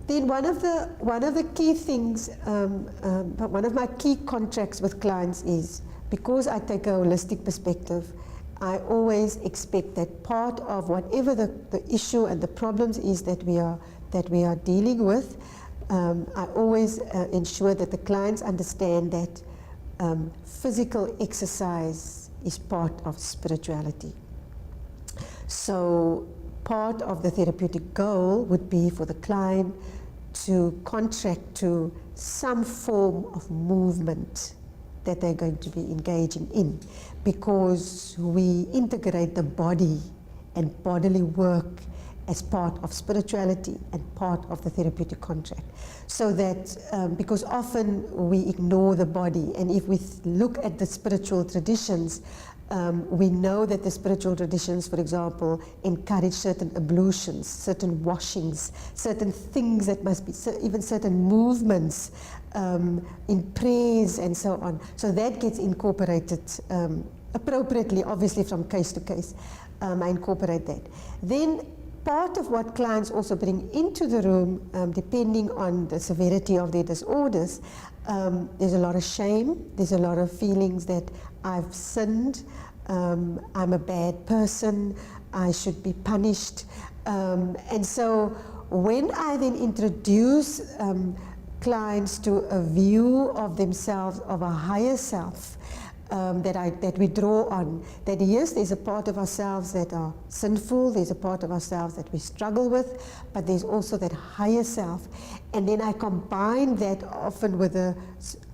Then one of the key things, one of my key contracts with clients is, because I take a holistic perspective, I always expect that part of whatever the issue and the problems is that we are dealing with, I always ensure that the clients understand that physical exercise is part of spirituality. So part of the therapeutic goal would be for the client to contract to some form of movement that they're going to be engaging in, because we integrate the body and bodily work as part of spirituality and part of the therapeutic contract. So that, because often we ignore the body, and if we look at the spiritual traditions, we know that the spiritual traditions, for example, encourage certain ablutions, certain washings, certain things that must be, even certain movements in prayers and so on. So that gets incorporated appropriately, obviously from case to case. I incorporate that. Then part of what clients also bring into the room, depending on the severity of their disorders, there's a lot of shame, there's a lot of feelings that I've sinned, I'm a bad person, I should be punished. And so when I then introduce clients to a view of themselves, of a higher self, that we draw on, that yes, there's a part of ourselves that are sinful, there's a part of ourselves that we struggle with, but there's also that higher self. And then I combine that often with the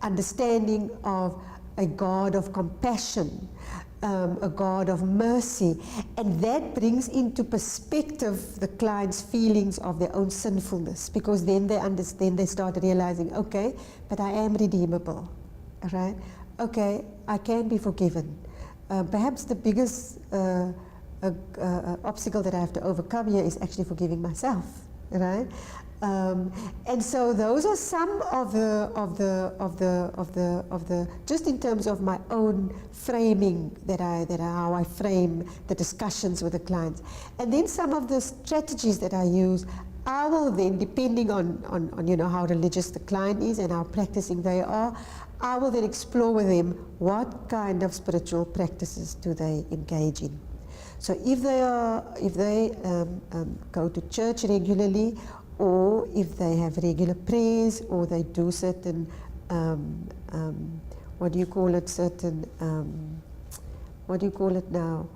understanding of a God of compassion, a God of mercy, and that brings into perspective the client's feelings of their own sinfulness, because then they understand, they start realizing, okay, but I am redeemable, right? Okay, I can be forgiven. Perhaps the biggest obstacle that I have to overcome here is actually forgiving myself, right? And so those are some of the just in terms of my own framing, how I frame the discussions with the clients. And then some of the strategies that I use, I will then, depending on you know, how religious the client is and how practicing they are, I will then explore with them what kind of spiritual practices do they engage in. So if they go to church regularly, or if they have regular prayers, or they do certain what do you call it? Certain what do you call it now?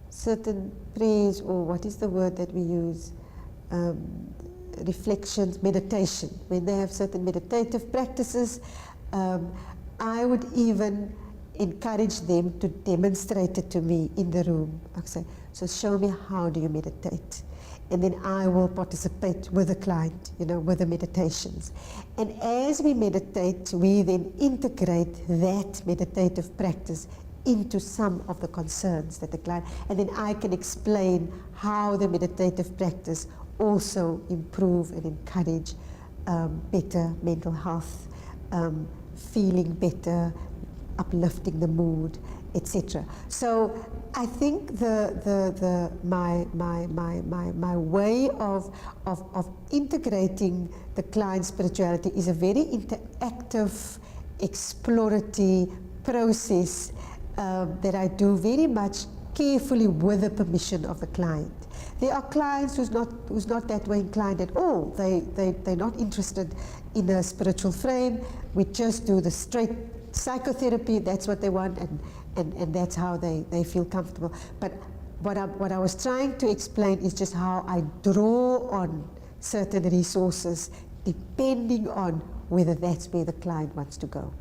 Certain prayers, or what is the word that we use? Reflections, meditation. When they have certain meditative practices, I would even encourage them to demonstrate it to me in the room. I say, so show me, how do you meditate? And then I will participate with the client, you know, with the meditations. And as we meditate, we then integrate that meditative practice into some of the concerns that the client, and then I can explain how the meditative practice also improve and encourage better mental health, feeling better, uplifting the mood, etc. So I think my way of integrating the client's spirituality is a very interactive, exploratory process that I do very much carefully with the permission of the client. There are clients who's not that way inclined at all. They're not interested in a spiritual frame. We just do the straight psychotherapy. That's what they want, and that's how they feel comfortable. But what I was trying to explain is just how I draw on certain resources depending on whether that's where the client wants to go.